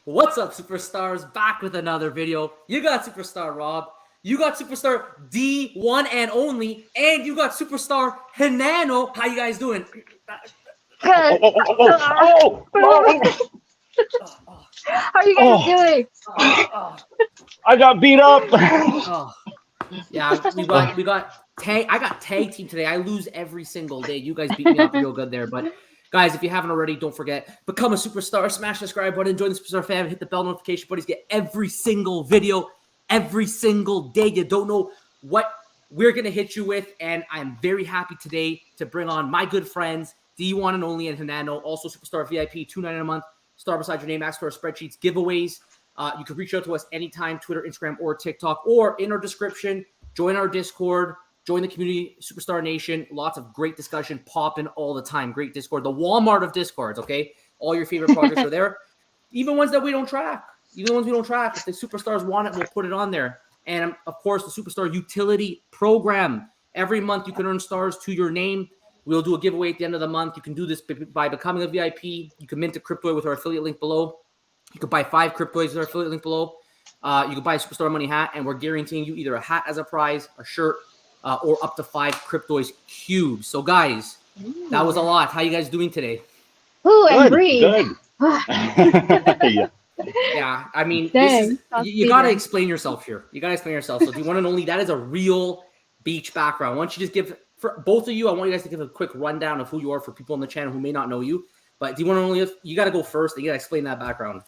What's up, superstars? Back with another video. You got Superstar Rob, you got Superstar D1 and only, and you got Superstar Hinano. How you guys doing? Good. How are you guys doing? I got beat up. Yeah, we got tag. I got tag team today. I lose every single day. You guys beat me up real good there, but guys, if you haven't already, don't forget, become a superstar, smash the subscribe button, join the Superstar fam, hit the bell notification buddies, get every single video, every single day. You don't know what we're going to hit you with, and I'm very happy today to bring on my good friends, D1 and only, and Hinano, also Superstar VIP, $2.99 a month, star beside your name, ask for our spreadsheets, giveaways. You can reach out to us anytime, Twitter, Instagram, or TikTok, or in our description, join our Discord, join the community, Superstar Nation. Lots of great discussion popping all the time. Great Discord. The Walmart of Discords, okay? All your favorite projects are there. Even ones that we don't track. Even the ones we don't track. If the superstars want it, we'll put it on there. And, of course, the Superstar Utility Program. Every month you can earn stars to your name. We'll do a giveaway at the end of the month. You can do this by becoming a VIP. You can mint a Cryptoy with our affiliate link below. You can buy 5 Cryptoys with our affiliate link below. You can buy a Superstar Money hat, and we're guaranteeing you either a hat as a prize, a shirt, or up to 5 Cryptoys cubes. So, guys, that was a lot. How you guys doing today? Ooh, and breathe. Good. Yeah, I mean, Dang, you got to explain yourself here. You got to explain yourself. So, do you want to only, that is a real beach background. Why don't you just give, for both of you, I want you guys to give a quick rundown of who you are for people on the channel who may not know you. But do you want to only, you got to go first and you got to explain that background.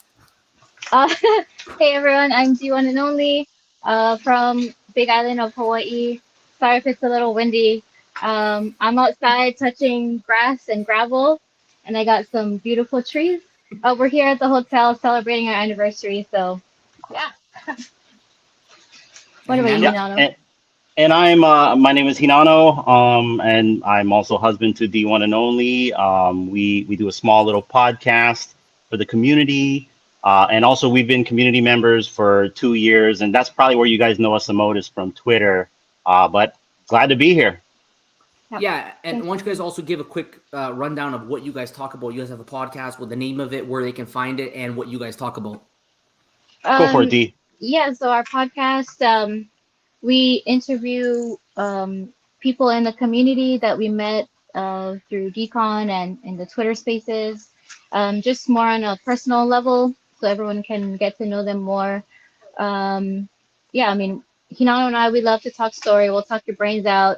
Hey everyone, I'm D1 and only from Big Island of Hawaii. Sorry if it's a little windy. I'm outside touching grass and gravel, and I got some beautiful trees. We're here at the hotel celebrating our anniversary, so yeah. What about you, Hinano? And I'm my name is Hinano, and I'm also husband to D1 and only. We do a small little podcast for the community. And also we've been community members for 2 years, and that's probably where you guys know us the most from Twitter. But glad to be here. Yeah, and why don't you guys also give a quick rundown of what you guys talk about? You guys have a podcast, with the name of it, where they can find it, and what you guys talk about. Go for it, D. Yeah, so our podcast, we interview people in the community that we met through Decon and in the Twitter spaces, just more on a personal level, so everyone can get to know them more. Yeah, I mean, Hinano and I, we love to talk story. We'll talk your brains out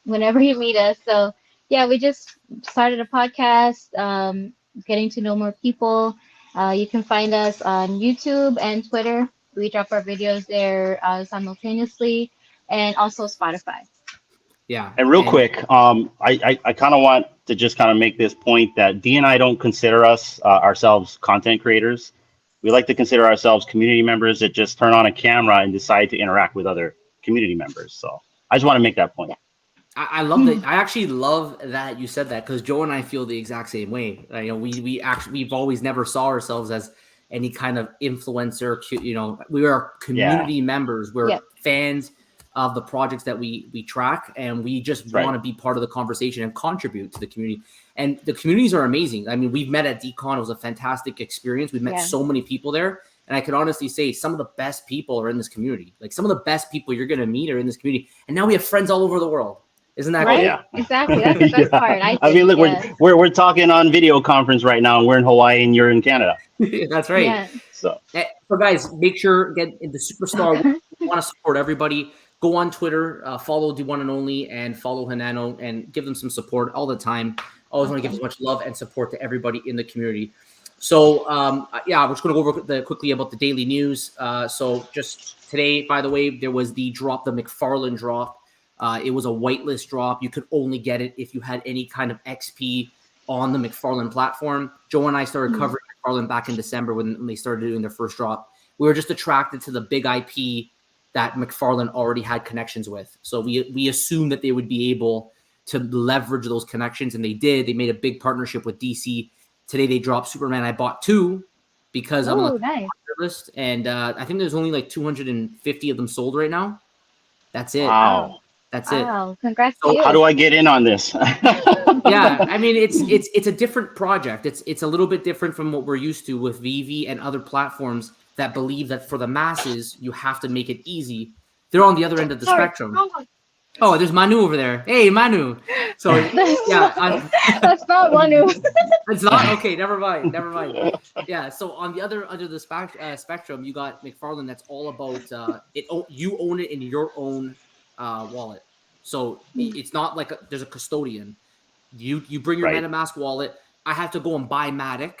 whenever you meet us. So yeah, we just started a podcast, getting to know more people. You can find us on YouTube and Twitter. We drop our videos there simultaneously, and also Spotify. Yeah. And real quick, I kind of want to just kind of make this point that D and I don't consider ourselves content creators. We like to consider ourselves community members that just turn on a camera and decide to interact with other community members. So I just want to make that point. Yeah. I love that. I actually love that you said that, because Joe and I feel the exact same way. You know, we've always never saw ourselves as any kind of influencer. You know, we are community members. We're fans of the projects that we track, and we just want to be part of the conversation and contribute to the community. And the communities are amazing. I mean, we've met at Decon. It was a fantastic experience. We've met so many people there. And I could honestly say some of the best people are in this community. Like, some of the best people you're going to meet are in this community. And now we have friends all over the world. Isn't that right? cool? Yeah, exactly. That's the best part. I mean, look, we're talking on video conference right now, and we're in Hawaii and you're in Canada. That's right. Yeah. So guys, make sure get into Superstar. We want to support everybody. Go on Twitter, follow D1 and only, and follow Hinano, and give them some support all the time. Always want to give as much love and support to everybody in the community. So yeah, we're just going to go over quickly about the daily news. So just today, by the way, there was the McFarlane drop. It was a whitelist drop. You could only get it if you had any kind of XP on the McFarlane platform. Joe and I started covering McFarlane back in December when they started doing their first drop. We were just attracted to the big IP that McFarlane already had connections with. So we assumed that they would be able to leverage those connections, and they did. They made a big partnership with DC. Today they dropped Superman. I bought 2 because I'm on the list, and I think there's only like 250 of them sold right now. That's it. Wow. That's it. Wow, congrats to you. How do I get in on this? Yeah, I mean it's a different project. It's a little bit different from what we're used to with Veve and other platforms that believe that for the masses you have to make it easy. They're on the other end of the spectrum. Oh, there's Manu over there. Hey, Manu. So yeah, That's not one who. it's not okay. Never mind. Never mind. Yeah. So on the other under the spectrum, you got McFarlane. That's all about it. You own it in your own wallet. So it's not like there's a custodian. You bring your Right. MetaMask wallet. I have to go and buy Matic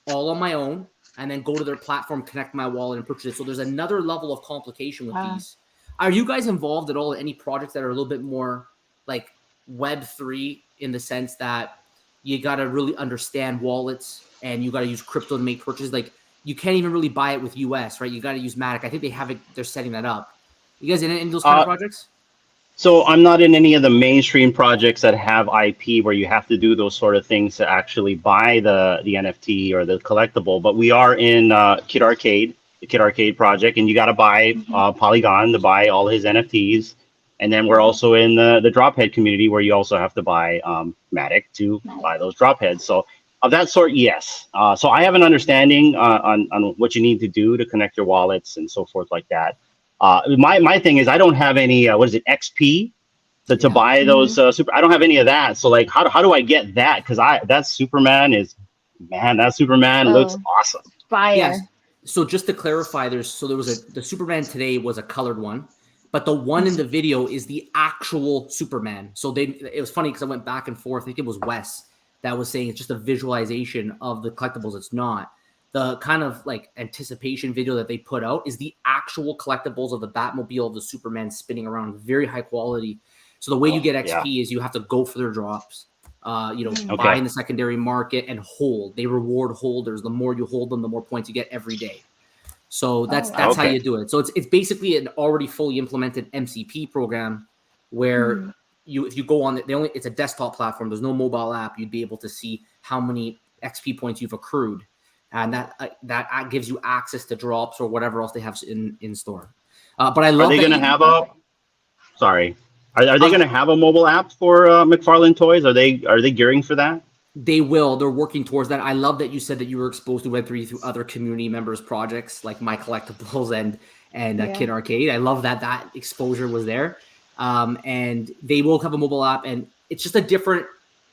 all on my own, and then go to their platform, connect my wallet, and purchase it. So there's another level of complication with these. Are you guys involved at all in any projects that are a little bit more like Web3 in the sense that you got to really understand wallets and you got to use crypto to make purchases? Like you can't even really buy it with US, right? You got to use Matic. I think they have it. They're setting that up. You guys in those kind of projects? So I'm not in any of the mainstream projects that have IP where you have to do those sort of things to actually buy the NFT or the collectible. But we are in Kid Arcade, the Kid Arcade project, and you got to buy Polygon to buy all his NFTs. And then we're also in the Drophead community where you also have to buy Matic to buy those Dropheads. So of that sort, yes. So I have an understanding on what you need to do to connect your wallets and so forth like that. My thing is I don't have any what is it, XP to buy those super. I don't have any of that. So like how do I get that? Because that Superman looks awesome. Fire. Yes. So just to clarify, there was the Superman today was a colored one, but the one in the video is the actual Superman. So it was funny because I went back and forth. I think it was Wes that was saying it's just a visualization of the collectibles. It's not. The kind of like anticipation video that they put out is the actual collectibles of the Batmobile of the Superman spinning around, very high quality. So the way you get XP is you have to go for their drops, buy in the secondary market and hold. They reward holders. The more you hold them, the more points you get every day. So that's how you do it. So it's basically an already fully implemented MCP program where if you go on it's a desktop platform. There's no mobile app. You'd be able to see how many XP points you've accrued. And that gives you access to drops or whatever else they have in store. But I love. Are they going to have a? Sorry, are they going to have a mobile app for McFarlane Toys? Are they gearing for that? They will. They're working towards that. I love that you said that you were exposed to Web3 through other community members' projects like My Collectibles and Kid Arcade. I love that exposure was there. And they will have a mobile app, and it's just a different.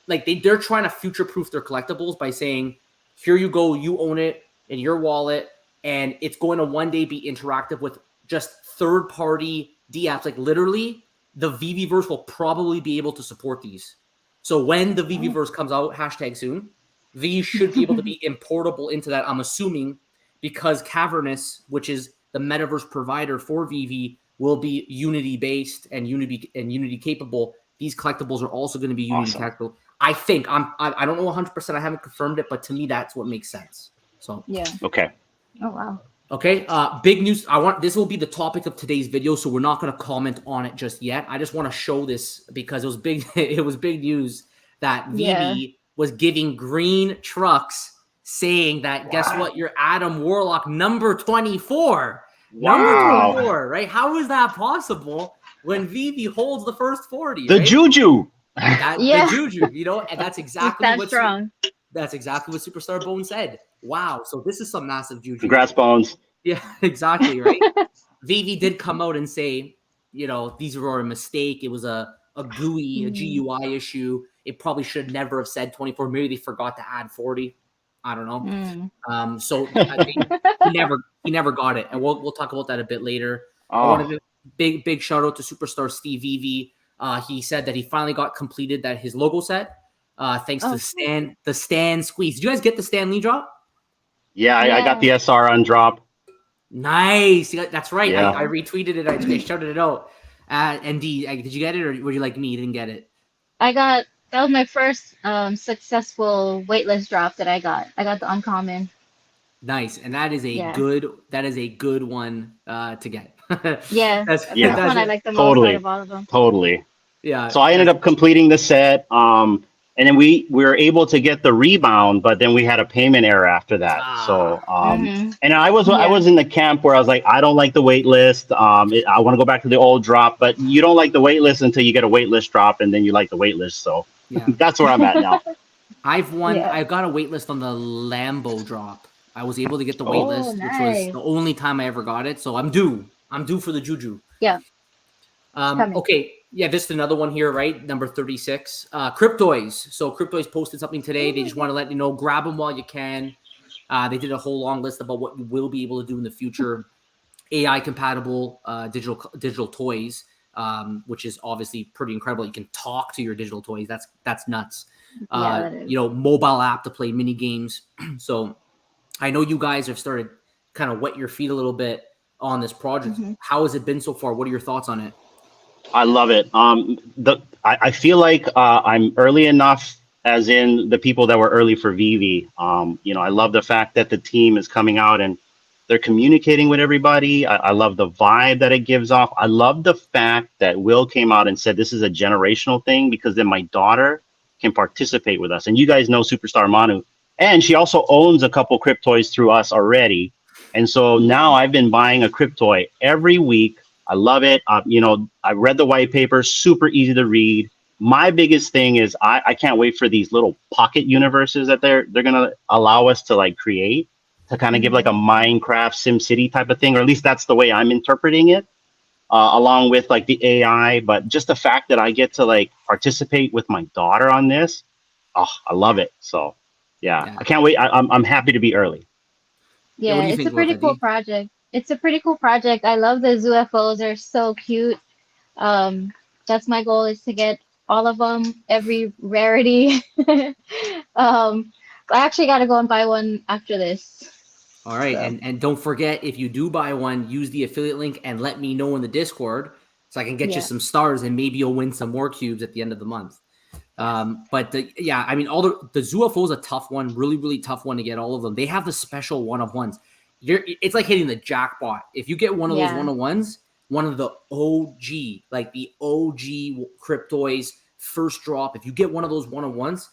Like they're trying to future-proof their collectibles by saying, here you go, you own it in your wallet, and it's going to one day be interactive with just third-party dApps. Like literally, the Veveverse will probably be able to support these. So when the Veveverse comes out, #soon, these should be able to be importable into that, I'm assuming, because Cavernous, which is the metaverse provider for Veve, will be Unity-based and Unity capable. These collectibles are also going to be Unity capable. I think I don't know 100%. I haven't confirmed it, but to me, that's what makes sense. So Okay. Oh wow. Okay. Big news. This will be the topic of today's video, so we're not going to comment on it just yet. I just want to show this because it was big. It was big news that Veve was giving green trucks, saying that guess what? You're Adam Warlock number 24. Wow. Number 24, right? How is that possible when Veve holds the first 40? The right? Juju. The juju, and that's exactly That's exactly what Superstar Bone said. Wow, so this is some massive juju. Congrats, Bones. Yeah, exactly, right? Veve did come out and say, these were a mistake. It was a GUI issue. It probably should never have said 24. Maybe they forgot to add 40. I don't know. So I think he never got it, and we'll talk about that a bit later. I want to give big shout out to Superstar Steve Veve. He said that he finally got completed his logo set, thanks to the Stan squeeze. Did you guys get the Stan Lee drop? Yeah, I got the SR on drop. Nice. That's right. Yeah. I retweeted it. I shouted it out. And did you get it, or were you like me? Didn't get it? that was my first successful waitlist drop that I got. I got the uncommon. Nice, and that is a good one to get. That's one I like the most out of all of them. Totally. Yeah. So I ended up completing the set, and then we were able to get the rebound, but then we had a payment error after that. So and I was in the camp where I was like, I don't like the wait list. I want to go back to the old drop, but you don't like the wait list until you get a wait list drop, and then you like the wait list. So Yeah. That's where I'm at now. I've won. Yeah. I got a wait list on the Lambo drop. I was able to get the wait Oh, list, which was nice. the only time I ever got it. So I'm due. I'm due for the Juju. Yeah. Coming. Okay. Yeah, just another one here, right? Number 36. Cryptoys. So Cryptoys posted something today. They just want to let you know, grab them while you can. They did a whole long list about what you will be able to do in the future. AI compatible digital toys, which is obviously pretty incredible. You can talk to your digital toys. That's nuts. Yeah, that is. You know, mobile app to play mini games. So I know you guys have started kind of wet your feet a little bit on this project. How has it been so far? What are your thoughts on it? I love it. I feel like I'm early enough, as in the people that were early for Veve. You know, I love the fact that the team is coming out and they're communicating with everybody. I love the vibe that it gives off. I love the fact that Will came out and said this is a generational thing, because then my daughter can participate with us. And you guys know Superstar Manu. And she also owns a couple Cryptoys through us already. And so now I've been buying a Cryptoy every week. I love it. You know, I read the white paper, super easy to read. My biggest thing is I can't wait for these little pocket universes that they're gonna allow us to like create, to kind of give like a Minecraft SimCity type of thing, or at least that's the way I'm interpreting it, along with like the AI. But just the fact that I get to like participate with my daughter on this, oh, I love it. So yeah. I can't wait. I'm happy to be early. Yeah, Yeah, what do you it's think a pretty about that, cool Dee? project. It's a pretty cool project. I love the UFOs. They're so cute. That's my goal, is to get all of them, every rarity. I actually got to go and buy one after this. All right, So and don't forget, if you do buy one, use the affiliate link and let me know in the Discord so I can get you yeah, some stars, and maybe you'll win some more cubes at the end of the month. But yeah, I mean, all the Zoofo is a tough one, really, really tough one to get all of them. They have the special one of ones. It's like hitting the jackpot. If you get one of those yeah, one of ones, one of the OG, like the OG Cryptoys first drop, if you get one of those one of ones,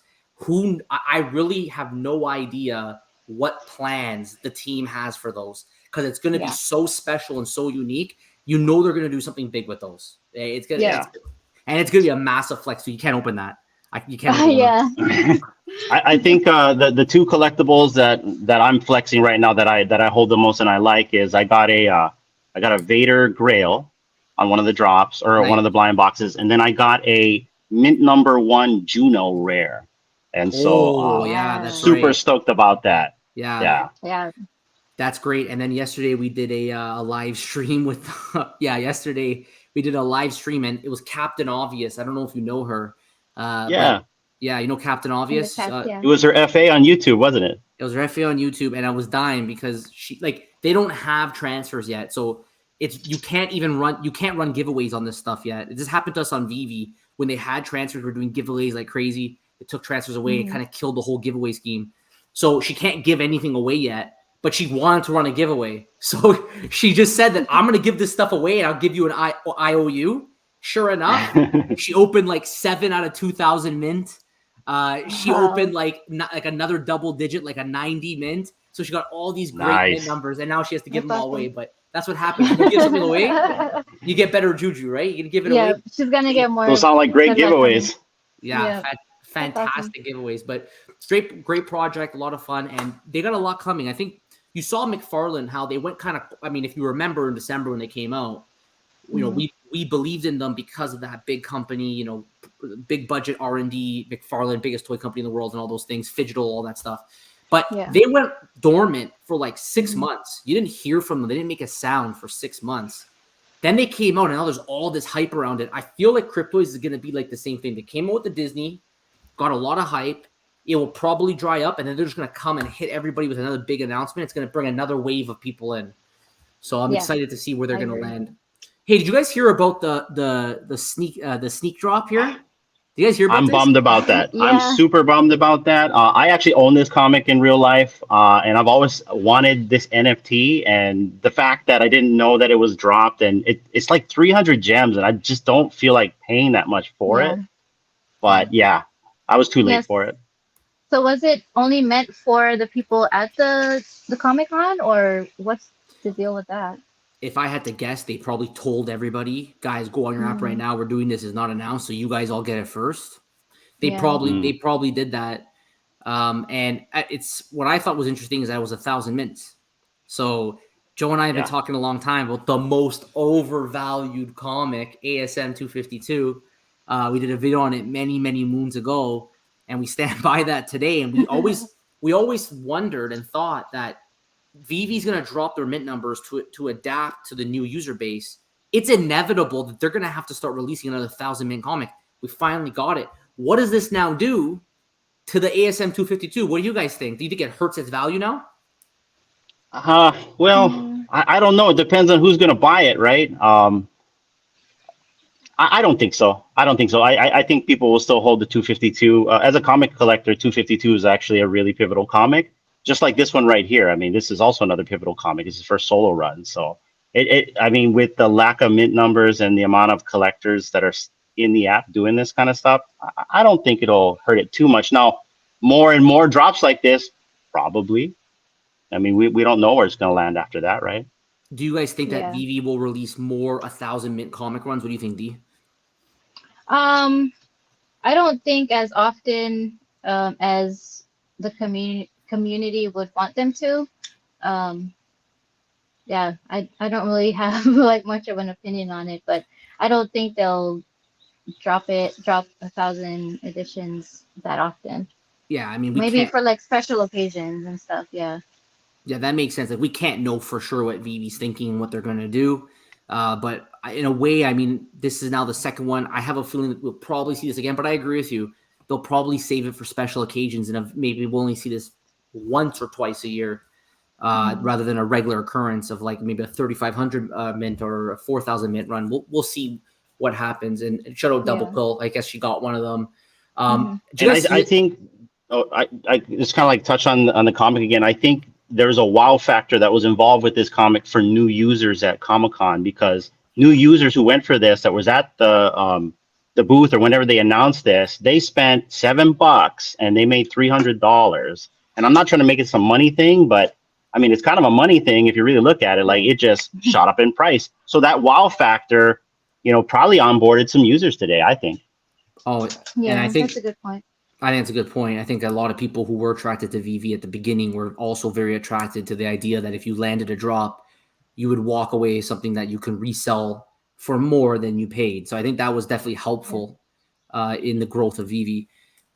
I really have no idea what plans the team has for those, because it's going to be yeah, so special and so unique. You know they're going to do something big with those. It's gonna, yeah, and it's going to be a massive flex. So you can't open that. You can't open one. yeah. I think the two collectibles that I'm flexing right now that I hold the most and I like is I got a Vader Grail on one of the drops, or Nice. one of the blind boxes, and then I got a mint number 1 Juno rare, and so Oh, yeah, that's super right. stoked about that. Yeah, Yeah. that's great. And then yesterday we did a live stream with yesterday we did a live stream, and it was Captain Obvious. I don't know if you know her. Yeah, But yeah, you know Captain In the Obvious. past, yeah. it was her FA on YouTube, wasn't it? It was her FA on YouTube, and I was dying because they don't have transfers yet, so you can't run giveaways on this stuff yet. It just happened to us on Veve when they had transfers. We're doing giveaways like crazy. It took transfers away. It kind of killed the whole giveaway scheme. So she can't give anything away yet, but she wanted to run a giveaway. So she just said that I'm going to give this stuff away and I'll give you an IOU. Sure enough, she opened like 7 out of 2,000 mint. She opened like another double digit, like a 90 mint. So she got all these great mint numbers, and now she has to give them all away. But that's what happens. When you give something away, you get better juju, right? You can give it away. She's gonna get more. Those sound like great giveaways. Yeah, fantastic giveaways. But great project, a lot of fun, and they got a lot coming. I think you saw McFarlane, how they went kind of. I mean, if you remember in December when they came out, you know, we believed in them because of that big company, you know, big budget R&D, McFarlane, biggest toy company in the world, and all those things, Fidgetal, all that stuff. But they went dormant for like 6 months. You didn't hear from them. They didn't make a sound for 6 months. Then they came out, and now there's all this hype around it. I feel like Cryptoys is going to be like the same thing. They came out with the Disney, got a lot of hype. It will probably dry up, and then they're just going to come and hit everybody with another big announcement. It's going to bring another wave of people in. So I'm excited to see where they're going to land. Hey, did you guys hear about the sneak drop here? Did you guys hear about this? I'm bummed about that. Yeah. I'm super bummed about that. I actually own this comic in real life, and I've always wanted this NFT. And the fact that I didn't know that it was dropped, and it's like 300 gems, and I just don't feel like paying that much for it. But yeah, I was too late for it. So was it only meant for the people at the Comic-Con, or what's the deal with that? If I had to guess, they probably told everybody, guys, go on your app right now. We're doing this. It's not announced, so you guys all get it first. They Yeah. probably did that. And it's what I thought was interesting is that it was 1,000 mints. So Joe and I have been talking a long time about the most overvalued comic, ASM 252. We did a video on it many moons ago, and we stand by that today. And we always wondered and thought that Vive's going to drop their mint numbers to adapt to the new user base. It's inevitable that they're going to have to start releasing another 1,000 mint comic. We finally got it. What does this now do to the ASM 252? What do you guys think? Do you think it hurts its value now? Well, I don't know. It depends on who's going to buy it, right? I don't think so. I think people will still hold the 252. As a comic collector, 252 is actually a really pivotal comic, just like this one right here. I mean, this is also another pivotal comic. It's his first solo run. So, I mean, with the lack of mint numbers and the amount of collectors that are in the app doing this kind of stuff, I don't think it'll hurt it too much. Now, more and more drops like this, probably. I mean, we don't know where it's going to land after that, right? Do you guys think that Veve will release more 1,000 mint comic runs? What do you think, D? I don't think as often as the community would want them to. Yeah, I don't really have like much of an opinion on it, but I don't think they'll drop 1,000 editions that often. Yeah, I mean, maybe for like special occasions and stuff. Yeah. Yeah, that makes sense. Like, we can't know for sure what Veve's thinking and what they're going to do. But in a way, I mean, this is now the second one. I have a feeling that we'll probably see this again, but I agree with you. They'll probably save it for special occasions, and maybe we'll only see this once or twice a year rather than a regular occurrence of like maybe a 3,500 mint or a 4,000 mint run. We'll see what happens. And shout out Double Pill. I guess she got one of them. I think I just kind of like touch on the comic again. I think there's a wow factor that was involved with this comic for new users at Comic-Con, because new users who went for this, that was at the booth or whenever they announced this, they spent $7 and they made $300. And I'm not trying to make it some money thing, but I mean, it's kind of a money thing if you really look at it. Like, it just shot up in price. So that wow factor, probably onboarded some users today, I think. Oh, yeah, and I think that's a good point. I think it's a good point. I think a lot of people who were attracted to Veve at the beginning were also very attracted to the idea that if you landed a drop, you would walk away something that you can resell for more than you paid. So I think that was definitely helpful in the growth of Veve.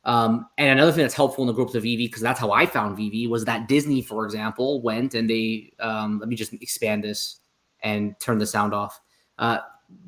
And another thing that's helpful in the growth of Veve, because that's how I found Veve, was that Disney, for example, went and they let me just expand this and turn the sound off.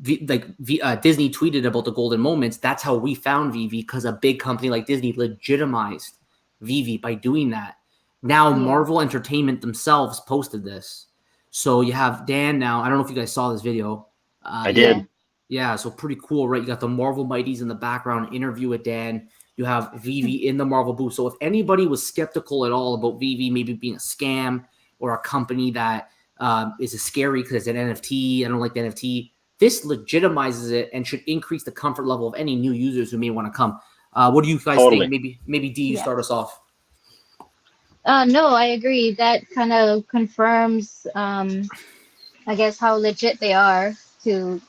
Disney tweeted about the golden moments. That's how we found Veve, because a big company like Disney legitimized Veve by doing that. Now Marvel Entertainment themselves posted this. So you have Dan now. I don't know if you guys saw this video. I did. Yeah, so pretty cool, right? You got the Marvel Mighties in the background, interview with Dan. You have Veve in the Marvel booth. So if anybody was skeptical at all about Veve maybe being a scam or a company that is scary because it's an NFT, I don't like the NFT, this legitimizes it and should increase the comfort level of any new users who may want to come. What do you guys think? Maybe D, you start us off. No, I agree. That kind of confirms, I guess, how legit they are to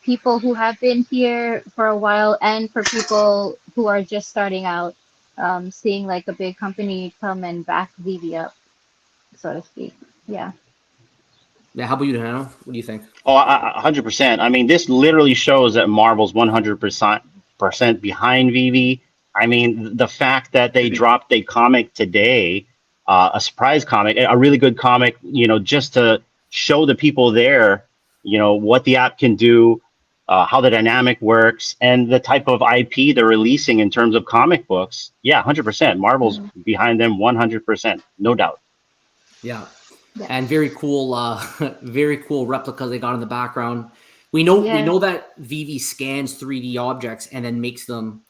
people who have been here for a while and for people who are just starting out, seeing like a big company come and back Veve up, so to speak. Yeah. Yeah, how about you, Hanno? What do you think? Oh, 100%. I mean, this literally shows that Marvel's 100% behind Veve. I mean, the fact that they dropped a comic today, a surprise comic, a really good comic, just to show the people there, what the app can do, how the dynamic works, and the type of IP they're releasing in terms of comic books. Yeah, 100%. Marvel's behind them 100%, no doubt. Yeah. And very cool replicas they got in the background. We know that Veve scans 3D objects and then makes them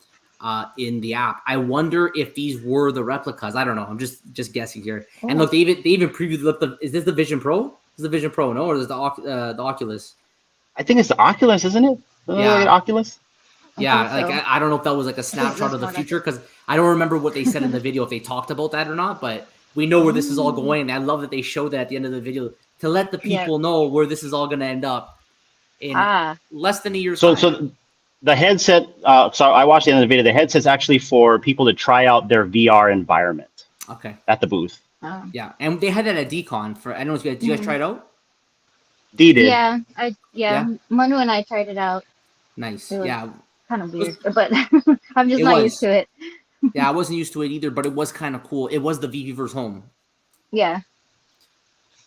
in the app. I wonder if these were the replicas. I don't know. I'm just guessing here. Oh. And look, they even previewed is this the Vision Pro? This is the Vision Pro, no? Or is it the Oculus? I think it's the Oculus, isn't it? The Oculus? Yeah, I don't know if that was like a snapshot of the future, because I don't remember what they said in the video, if they talked about that or not, but we know where this is all going. And I love that they showed that at the end of the video to let the people know where this is all going to end up in less than a year's time. the headset. So I watched the end of the video. The headset's actually for people to try out their VR environment. Okay. At the booth. Yeah, and they had that at Decon for. I don't know if you guys. Did you guys try it out? D did. Yeah, Manu and I tried it out. Nice. It was Yeah. kind of weird, but I'm just not used to it. Yeah, I wasn't used to it either, but it was kind of cool. It was the Veve versus home. Yeah.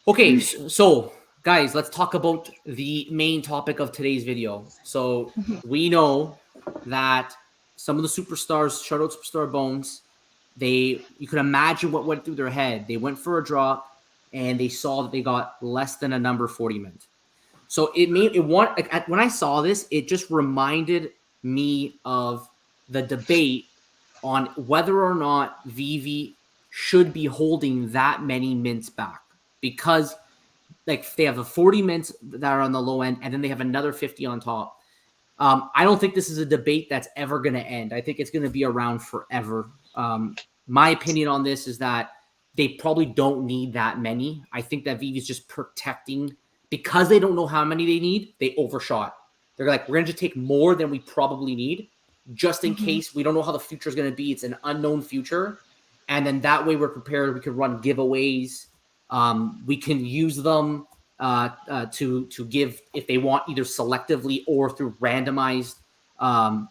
Okay, so guys, let's talk about the main topic of today's video. So we know that some of the superstars, shout out Superstar Bones, you can imagine what went through their head. They went for a drop and they saw that they got less than a number 40 mint. So when I saw this, it just reminded me of the debate on whether or not Veve should be holding that many mints back, because like they have the 40 mints that are on the low end and then they have another 50 on top. I don't think this is a debate that's ever going to end. I think it's going to be around forever. My opinion on this is that they probably don't need that many. I think that Veve is just protecting, because they don't know how many they need. They overshot. They're like, we're going to just take more than we probably need, just in case. We don't know how the future is going to be. It's an unknown future. And then that way we're prepared. We can run giveaways. We can use them to give, if they want, either selectively or through randomized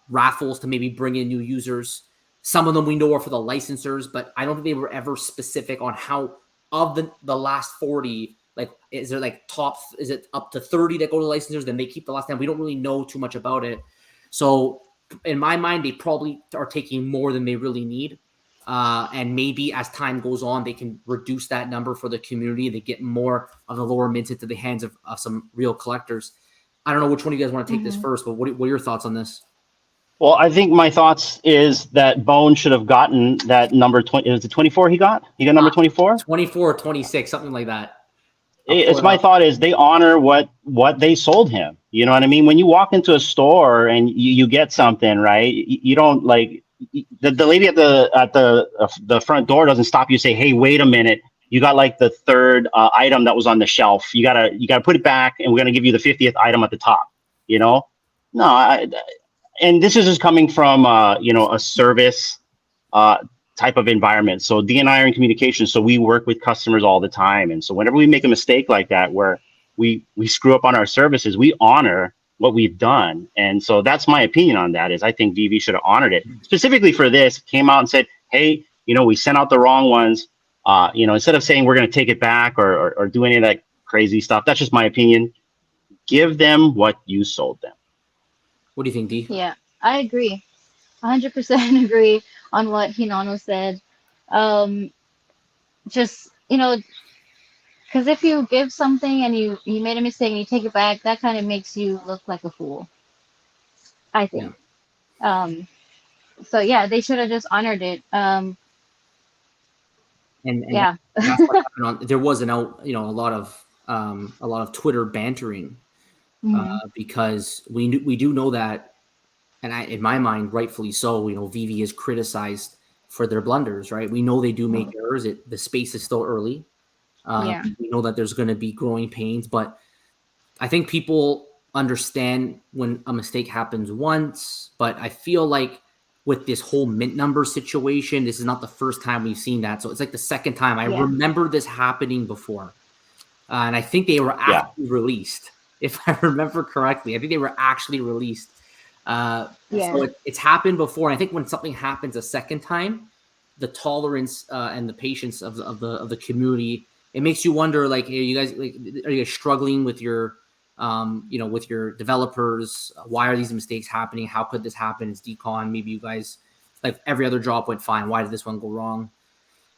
raffles to maybe bring in new users. Some of them we know are for the licensors, but I don't think they were ever specific on how, of the last 40, like, is there like is it up to 30 that go to licensors, then they keep the last 10? We don't really know too much about it. So in my mind, they probably are taking more than they really need. And maybe as time goes on, they can reduce that number for the community. They get more of the lower mints into the hands of some real collectors. I don't know which one of you guys want to take this first, but what are your thoughts on this? Well, I think my thoughts is that Bone should have gotten that number 20. Is it 24 he got? He got number 24? 24 or 26, something like that. It's my thought is they honor what they sold him. You know what I mean? When you walk into a store and you get something, right? You don't like the lady at the front door doesn't stop you and say, "Hey, wait a minute. You got like the third item that was on the shelf. You gotta put it back, and we're gonna give you the 50th item at the top." You know? No, and this is just coming from a service type of environment. So D and I are in communication, so we work with customers all the time. And so whenever we make a mistake like that, where we screw up on our services, we honor what we've done. And so that's my opinion on that, is I think Veve should have honored it. Specifically for this, came out and said, hey, we sent out the wrong ones. Instead of saying we're going to take it back or do any of that crazy stuff, that's just my opinion. Give them what you sold them. What do you think, D? Yeah, I agree. 100% agree on what Hinano said. Just, because if you give something and you made a mistake and you take it back, that kind of makes you look like a fool, I think. Yeah. So yeah, they should have just honored it. And yeah, that's what happened there was a lot of Twitter bantering because we do know that. And in my mind, rightfully so, Veve is criticized for their blunders, right? We know they do make errors. The space is still early. We know that there's going to be growing pains, but I think people understand when a mistake happens once, but I feel like with this whole mint number situation, this is not the first time we've seen that. So it's like the second time. I remember this happening before. And I think they were actually released, if I remember correctly. I think they were actually released. So it's happened before. And I think when something happens a second time, the tolerance and the patience of the community, it makes you wonder, like, are you guys struggling with your with your developers? Why are these mistakes happening? How could this happen? It's decon. Maybe you guys, like, every other drop went fine. Why did this one go wrong?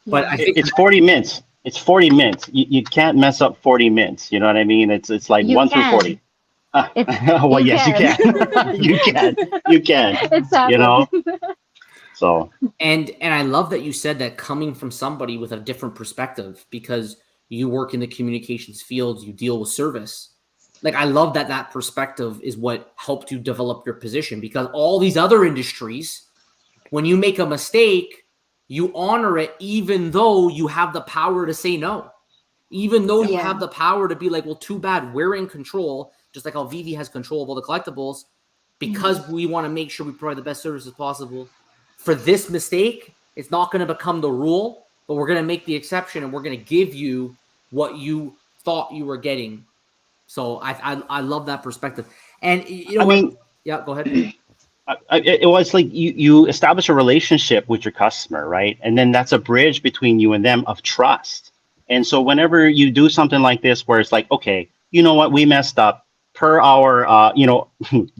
But I think it's 40 mints. It's 40 mints. You can't mess up 40 mints. You know what I mean? It's like 1 through 40. Well, yes, you can. you can. It's So. And I love that you said that, coming from somebody with a different perspective, because you work in the communications field, you deal with service. Like, I love that perspective is what helped you develop your position, because all these other industries, when you make a mistake, you honor it, even though you have the power to say no, even though you have the power to be like, well, too bad, we're in control. Just like how Veve has control of all the collectibles, because we want to make sure we provide the best service as possible. For this mistake, it's not going to become the rule, but we're going to make the exception and we're going to give you what you thought you were getting. So I love that perspective. And you know what? Yeah, go ahead. It was like you establish a relationship with your customer, right? And then that's a bridge between you and them of trust. And so whenever you do something like this, where it's like, okay, you know what, we messed up per our,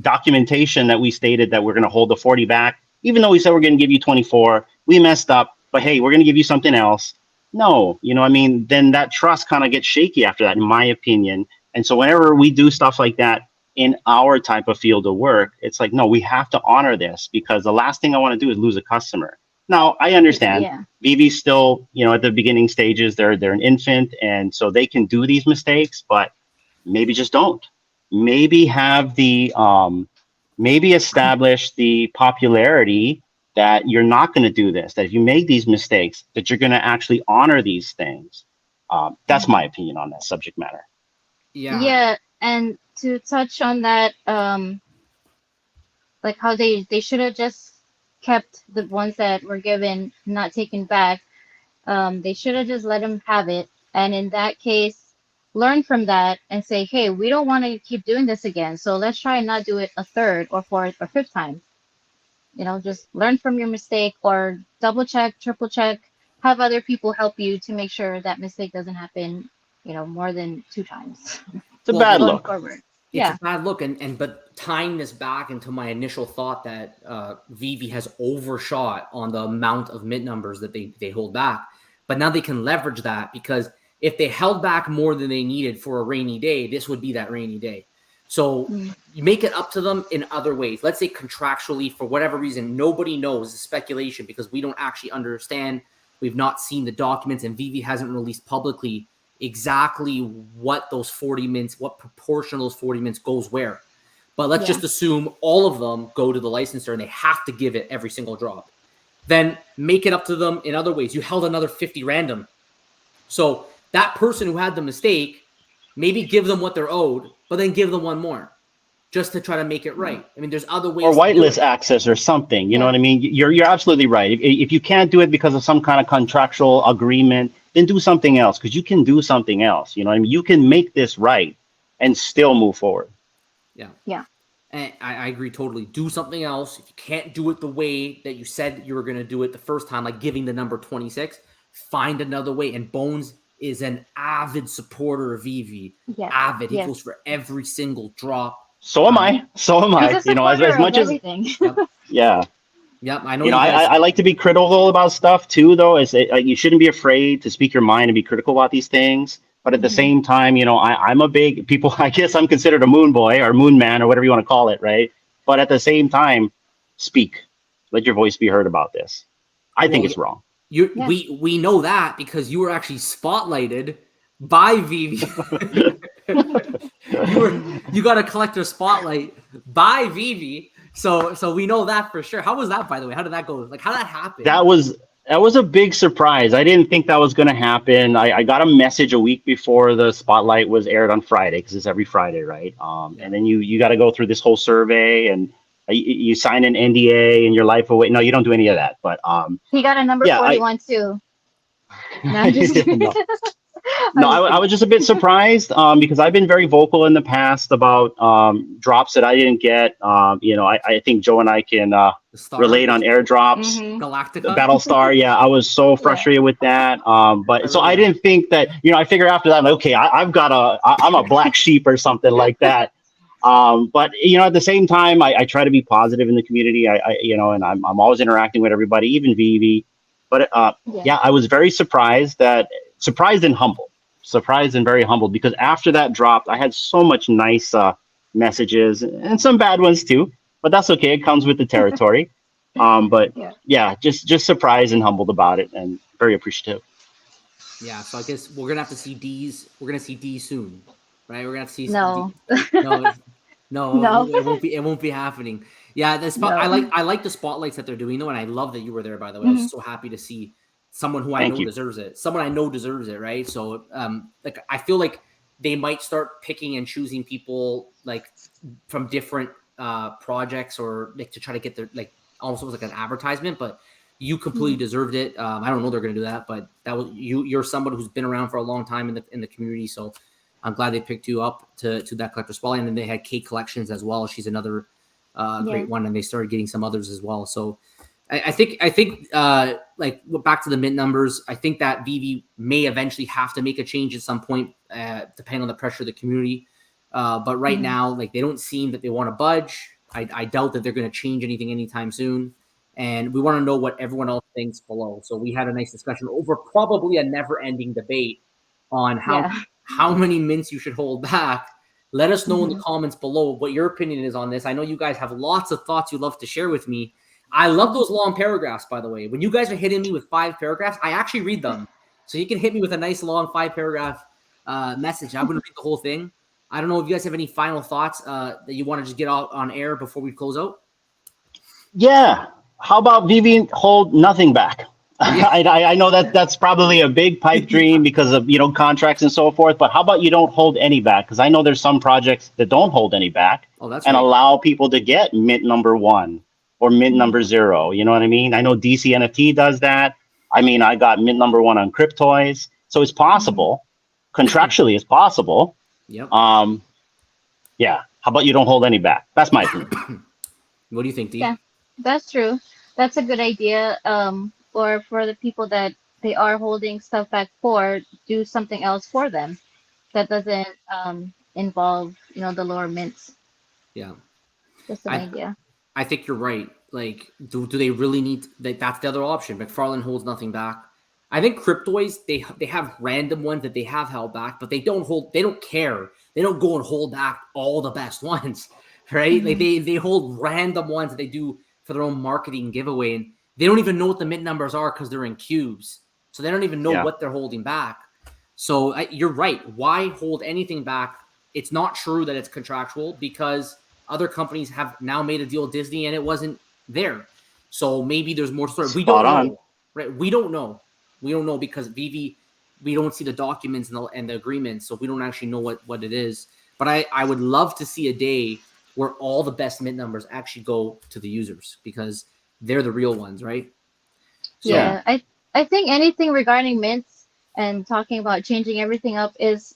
documentation that we stated that we're going to hold the 40 back, even though we said we're going to give you 24, we messed up, but hey, we're going to give you something else. No, then that trust kind of gets shaky after that, in my opinion. And so whenever we do stuff like that in our type of field of work, it's like, no, we have to honor this, because the last thing I want to do is lose a customer. Now, I understand Veve's still, at the beginning stages, they're an infant, and so they can do these mistakes, but maybe just don't. Maybe have the, maybe establish the popularity that you're not going to do this, that if you make these mistakes, that you're going to actually honor these things. That's my opinion on that subject matter. Yeah, and to touch on that, like how they should have just kept the ones that were given, not taken back. They should have just let them have it, and in that case, learn from that and say, hey, we don't want to keep doing this again, so let's try and not do it a third or fourth or fifth time. Just learn from your mistake, or double check, triple check, have other people help you to make sure that mistake doesn't happen, more than 2 times. It's a bad look. Forward. It's a bad look, but tying this back into my initial thought that Veve has overshot on the amount of mint numbers that they hold back, but now they can leverage that, because if they held back more than they needed for a rainy day, this would be that rainy day. So you make it up to them in other ways. Let's say contractually, for whatever reason, nobody knows, it's speculation, because we don't actually understand. We've not seen the documents, and Veve hasn't released publicly exactly what those 40 mints, what proportion of those 40 mints goes where. But let's just assume all of them go to the licensor and they have to give it every single drop. Then make it up to them in other ways. You held another 50 random. So that person who had the mistake, maybe give them what they're owed, but then give them one more just to try to make it right. I mean, there's other ways. Or whitelist access or something. You know what I mean? You're absolutely right. If you can't do it because of some kind of contractual agreement, then do something else, because you can do something else. You know what I mean? You can make this right and still move forward. Yeah. And I agree totally. Do something else. If you can't do it the way that you said you were going to do it the first time, like giving the number 26, find another way. And Bones is an avid supporter of Veve. Avid. He goes for every drop drop. So am I. So am I. As much as Yep, I know. I like to be critical about stuff too, though. You shouldn't be afraid to speak your mind and be critical about these things. But at the same time, I'm a big people. I guess I'm considered a moon boy or moon man or whatever you want to call it, right? But at the same time, speak. Let your voice be heard about this. I think it's wrong. We know that because you were actually spotlighted by Veve. you got a collector spotlight by Veve. So we know that for sure. How was that, by the way? How did that go? Like, how did that happen? That was a big surprise. I didn't think that was going to happen. I got a message a week before the spotlight was aired on Friday, because it's every Friday, right? And then you got to go through this whole survey, and you sign an NDA and your life away. No, you don't do any of that. But he got a number 41 too. No, I'm just kidding. No, I was just a bit surprised because I've been very vocal in the past about drops that I didn't get. I think Joe and I can relate on airdrops. Galactica, Battlestar. Yeah, I was so frustrated with that. But so I didn't think that. I figure after that, like, okay, I'm a black sheep or something like that. But at the same time, I try to be positive in the community. And I'm always interacting with everybody, even Veve. But I was very surprised and humbled. Surprised and very humbled, because after that dropped, I had so much nice messages and some bad ones too. But that's okay. It comes with the territory. But just surprised and humbled about it, and very appreciative. Yeah. So I guess we're gonna have to see D's. We're gonna see D soon, right? We're gonna have to see. No. No. It won't be happening. Yeah. I like the spotlights that they're doing though, and I love that you were there. By the way, I was so happy to see someone who I know deserves it. Someone I know deserves it, right? So, I feel like they might start picking and choosing people like from different projects or like to try to get their like almost was like an advertisement, but you completely deserved it. I don't know they're going to do that, but that was you're someone who's been around for a long time in the community, so I'm glad they picked you up to that collector spot. And then they had Kate Collections as well. She's another great one, and they started getting some others as well. So I think like back to the mint numbers, I think that Veve may eventually have to make a change at some point, depending on the pressure of the community. But right now, like they don't seem that they want to budge. I doubt that they're going to change anything anytime soon. And we want to know what everyone else thinks below. So we had a nice discussion over probably a never-ending debate on how many mints you should hold back. Let us know in the comments below what your opinion is on this. I know you guys have lots of thoughts you'd love to share with me. I love those long paragraphs, by the way. When you guys are hitting me with 5 paragraphs, I actually read them. So you can hit me with a nice long 5-paragraph message. I'm going to read the whole thing. I don't know if you guys have any final thoughts that you want to just get out on air before we close out. Yeah. How about Veve hold nothing back? I know that's probably a big pipe dream because of, contracts and so forth. But how about you don't hold any back? Because I know there's some projects that don't hold any back and allow people to get mint number 1 or mint number 0. You know what I mean? I know DC NFT does that. I mean, I got mint number 1 on Cryptoys. So it's possible. Contractually, it's possible. Yep. Yeah. How about you don't hold any back? That's my opinion. What do you think, Dee? Yeah, that's true. That's a good idea. Or for the people that they are holding stuff back for, do something else for them that doesn't involve, the lower mints. Yeah. Just an idea. I think you're right. Like, do they really need that's the other option. McFarlane holds nothing back. I think Cryptoys, they have random ones that they have held back, but they don't care. They don't go and hold back all the best ones, right? Like they hold random ones that they do for their own marketing giveaway, and they don't even know what the mint numbers are because they're in cubes. So they don't even know what they're holding back. So you're right. Why hold anything back? It's not true that it's contractual because other companies have now made a deal with Disney and it wasn't there. So maybe there's more story. We don't know. Right? We don't know. We don't know because Veve, we don't see the documents and the agreements, so we don't actually know what it is. But I would love to see a day where all the best mint numbers actually go to the users because they're the real ones, right? So, yeah, I think anything regarding mints and talking about changing everything up is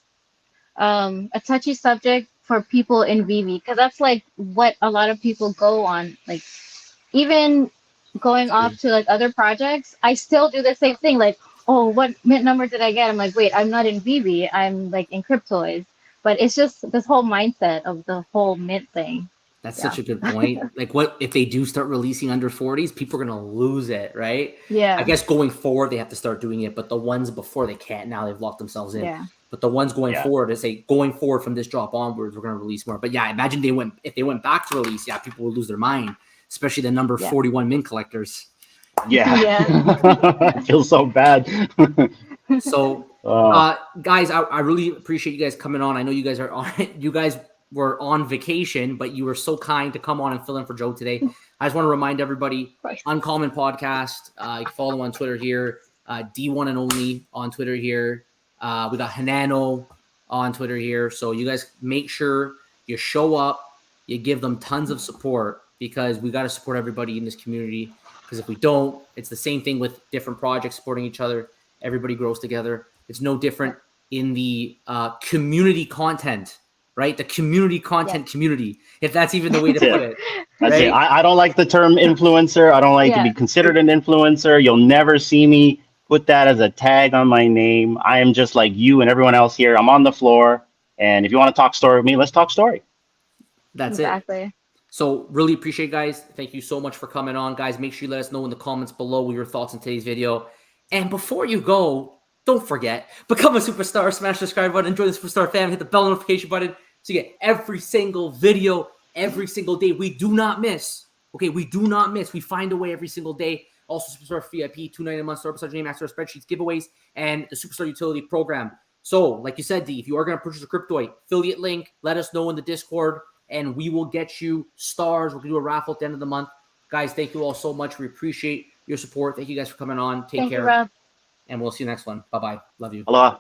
a touchy subject for people in Veve because that's like what a lot of people go on. Like even going off to like other projects, I still do the same thing. Like, oh, what mint number did I get? I'm like, wait, I'm not in Veve. I'm like in Cryptoys. But it's just this whole mindset of the whole mint thing. That's such a good point. Like, what if they do start releasing under 40s? People are going to lose it, right? Yeah. I guess going forward, they have to start doing it. But the ones before, they can't. Now they've locked themselves in. Yeah. But the ones going forward, they say going forward from this drop onwards, we're going to release more. But yeah, imagine if they went back to release, people would lose their mind, especially the number 41 mint collectors. Yeah. I feel so bad. So, guys, I really appreciate you guys coming on. I know you guys are on. You guys were on vacation, but you were so kind to come on and fill in for Joe today. I just want to remind everybody, Uncommon Podcast. You can follow them on Twitter here. D1 and Only on Twitter here. We got Hanano on Twitter here. So you guys make sure you show up, you give them tons of support because we got to support everybody in this community. Because if we don't, it's the same thing with different projects supporting each other. Everybody grows together. It's no different in the community content, right? The community content community, if that's even the way to put it. That's it. I don't like the term influencer. I don't like to be considered an influencer. You'll never see me put that as a tag on my name. I am just like you and everyone else here. I'm on the floor. And if you want to talk story with me, let's talk story. That's it. So really appreciate it, guys. Thank you so much for coming on. Guys, make sure you let us know in the comments below what your thoughts on today's video. And before you go, don't forget, become a superstar, smash the subscribe button, join the superstar family, hit the bell notification button so you get every single video, every single day. We do not miss. Okay, we do not miss. We find a way every single day. Also, Superstar VIP, $2.99 a month, Superstar Name, Access Spreadsheets, giveaways, and the Superstar Utility Program. So, like you said, D, if you are going to purchase a Cryptoid, affiliate link, let us know in the Discord, and we will get you stars. We'll do a raffle at the end of the month. Guys, thank you all so much. We appreciate your support. Thank you guys for coming on. Take care. Rob. And we'll see you next one. Bye-bye. Love you. Aloha.